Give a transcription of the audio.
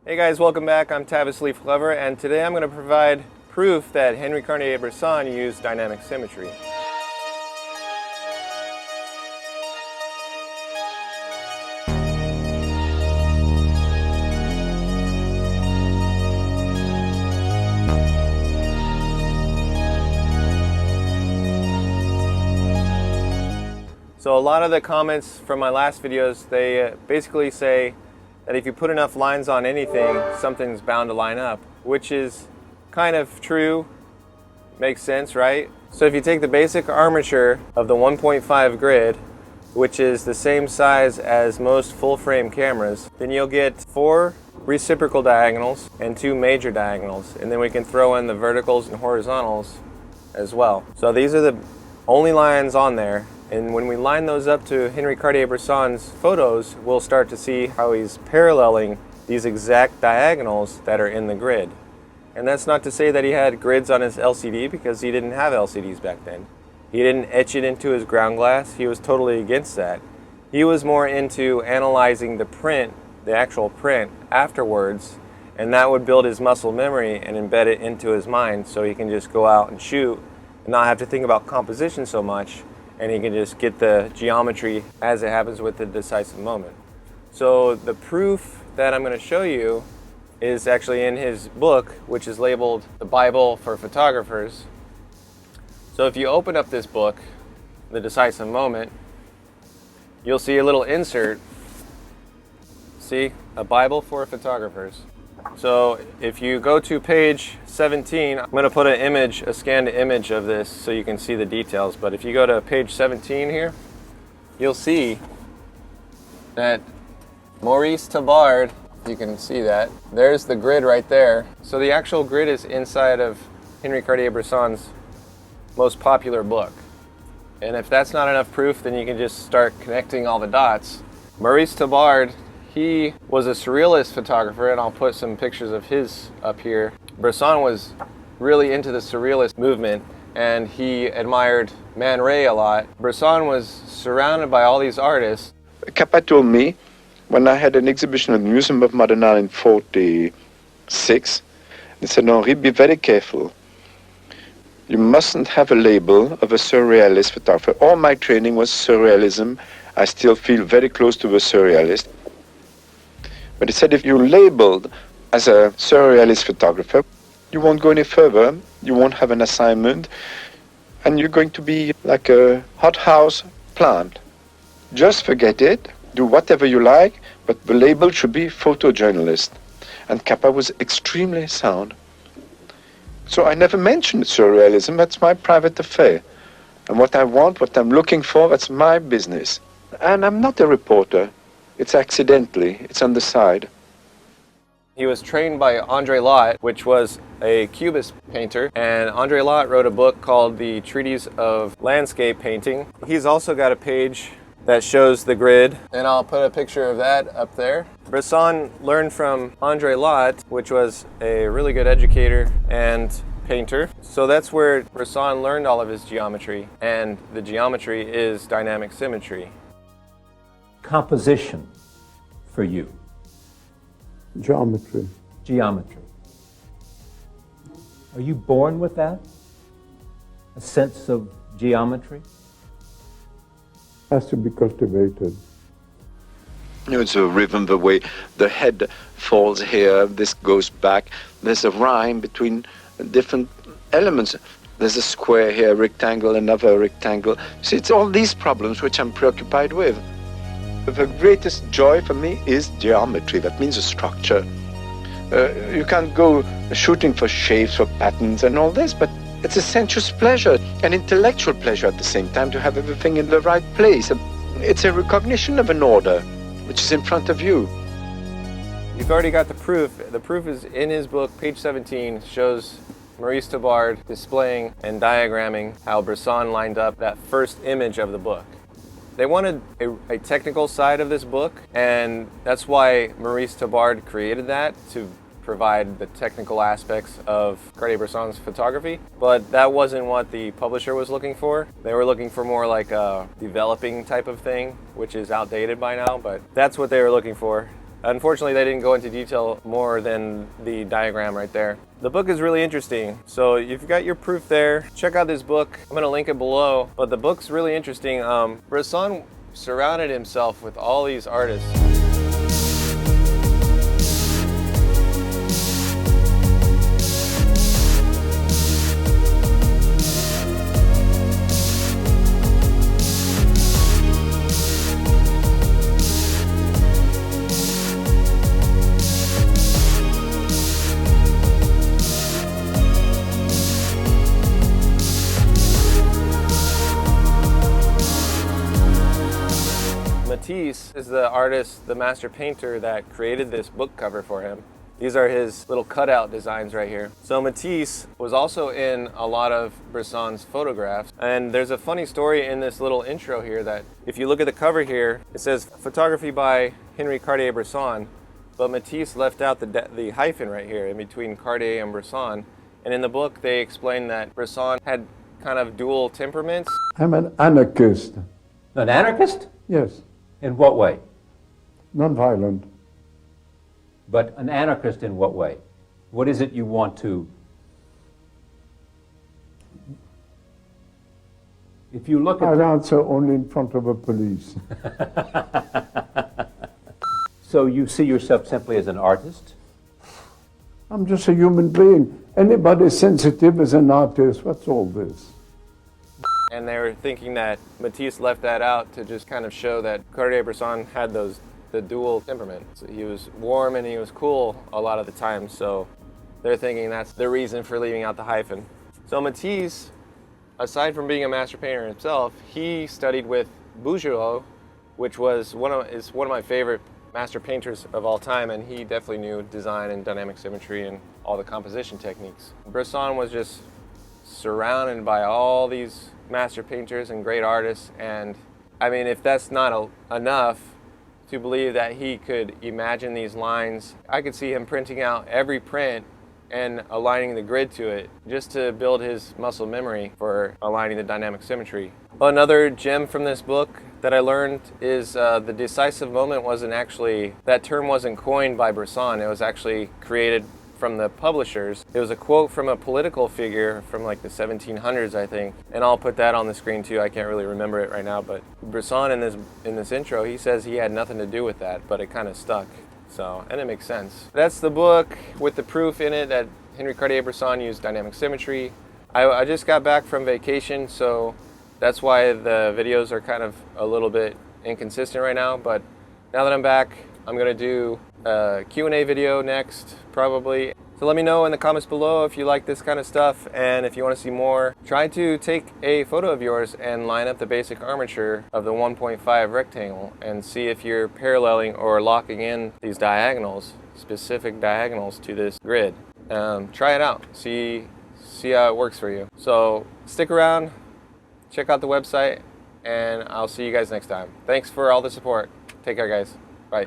Hey guys, welcome back. I'm Tavis Leaf Lover, and today I'm going to provide proof that Henri Cartier-Bresson used dynamic symmetry. So a lot of the comments from my last videos, they basically say that if you put enough lines on anything, something's bound to line up, which is kind of true, makes sense, right? So if you take the basic armature of the 1.5 grid, which is the same size as most full-frame cameras, then you'll get 4 reciprocal diagonals and 2 major diagonals, and then we can throw in the verticals and horizontals as well. So these are the only lines on there. And when we line those up to Henri Cartier-Bresson's photos, we'll start to see how he's paralleling these exact diagonals that are in the grid. And that's not to say that he had grids on his LCD, because he didn't have LCDs back then. He didn't etch it into his ground glass. He was totally against that. He was more into analyzing the print, the actual print, afterwards, and that would build his muscle memory and embed it into his mind so he can just go out and shoot and not have to think about composition so much, and he can just get the geometry as it happens with the decisive moment. So the proof that I'm going to show you is actually in his book, which is labeled The Bible for Photographers. So if you open up this book, The Decisive Moment, you'll see a little insert. See? A Bible for Photographers. So if you go to page 17, I'm going to put an image, a scanned image of this so you can see the details. But if you go to page 17 here, you'll see that Maurice Tabbard, you can see that, there's the grid right there. So the actual grid is inside of Henri Cartier-Bresson's most popular book. And if that's not enough proof, then you can just start connecting all the dots. Maurice Tabbard, he was a surrealist photographer, and I'll put some pictures of his up here. Bresson was really into the surrealist movement, and he admired Man Ray a lot. Bresson was surrounded by all these artists. Capa told me, when I had an exhibition at the Museum of Modern Art in 1946, he said, Henri, be very careful. You mustn't have a label of a surrealist photographer. All my training was surrealism. I still feel very close to a surrealist. But he said, if you're labeled as a surrealist photographer, you won't go any further, you won't have an assignment, and you're going to be like a hothouse plant. Just forget it, do whatever you like, but the label should be photojournalist. And Capa was extremely sound. So I never mentioned surrealism, that's my private affair. And what I want, what I'm looking for, that's my business. And I'm not a reporter. It's accidentally, it's on the side. He was trained by André Lot, which was a Cubist painter, and André Lot wrote a book called The Treatise of Landscape Painting. He's also got a page that shows the grid, and I'll put a picture of that up there. Bresson learned from André Lot, which was a really good educator and painter. So that's where Bresson learned all of his geometry, and the geometry is dynamic symmetry. Composition for you? Geometry. Geometry. Are you born with that? A sense of geometry? Has to be cultivated. You know, it's a rhythm, the way the head falls here, this goes back. There's a rhyme between different elements. There's a square here, a rectangle, another rectangle. See, it's all these problems which I'm preoccupied with. The greatest joy for me is geometry. That means a structure. You can't go shooting for shapes, for patterns and all this, but it's a sensuous pleasure, an intellectual pleasure at the same time, to have everything in the right place. It's a recognition of an order which is in front of you. You've already got the proof. The proof is in his book, page 17, shows Maurice Tabbard displaying and diagramming how Bresson lined up that first image of the book. They wanted a technical side of this book, and that's why Maurice Tabbard created that, to provide the technical aspects of Cartier-Bresson's photography. But that wasn't what the publisher was looking for. They were looking for more like a developing type of thing, which is outdated by now, but that's what they were looking for. Unfortunately, they didn't go into detail more than the diagram right there. The book is really interesting. So if you've got your proof there, check out this book. I'm gonna link it below, but the book's really interesting. Bresson surrounded himself with all these artists. Matisse is the artist, the master painter that created this book cover for him. These are his little cutout designs right here. So Matisse was also in a lot of Bresson's photographs. And there's a funny story in this little intro here that if you look at the cover here, it says photography by Henri Cartier-Bresson, but Matisse left out the hyphen right here in between Cartier and Bresson. And in the book, they explain that Bresson had kind of dual temperaments. I'm an anarchist. An anarchist? Yes, In what way? non-violent. But an anarchist in what way? What is it you want to... If you look at... I'll answer only in front of a police. So you see yourself simply as an artist? I'm just a human being. Anybody sensitive is an artist. What's all this? And they were thinking that Matisse left that out to just kind of show that Cartier-Bresson had the dual temperament. So he was warm and he was cool a lot of the time, so they're thinking that's the reason for leaving out the hyphen. So Matisse, aside from being a master painter himself, he studied with Bouguereau, which is one of my favorite master painters of all time, and he definitely knew design and dynamic symmetry and all the composition techniques. Bresson was just surrounded by all these master painters and great artists, and I mean, if that's not enough to believe that he could imagine these lines, I could see him printing out every print and aligning the grid to it just to build his muscle memory for aligning the dynamic symmetry. Well, another gem from this book that I learned is the decisive moment that term wasn't coined by Bresson. It was actually created from the publishers. It was a quote from a political figure from like the 1700s, I think, and I'll put that on the screen too. I can't really remember it right now, but Bresson in this intro, he says he had nothing to do with that, but it kind of stuck. So, and it makes sense. That's the book with the proof in it that Henri Cartier-Bresson used dynamic symmetry. I just got back from vacation, so that's why the videos are kind of a little bit inconsistent right now, but now that I'm back, I'm gonna do a Q&A video next, probably. So let me know in the comments below if you like this kind of stuff, and if you want to see more. Try to take a photo of yours and line up the basic armature of the 1.5 rectangle and see if you're paralleling or locking in these diagonals, specific diagonals to this grid. Try it out, see how it works for you. So stick around, check out the website, and I'll see you guys next time. Thanks for all the support. Take care, guys. Bye.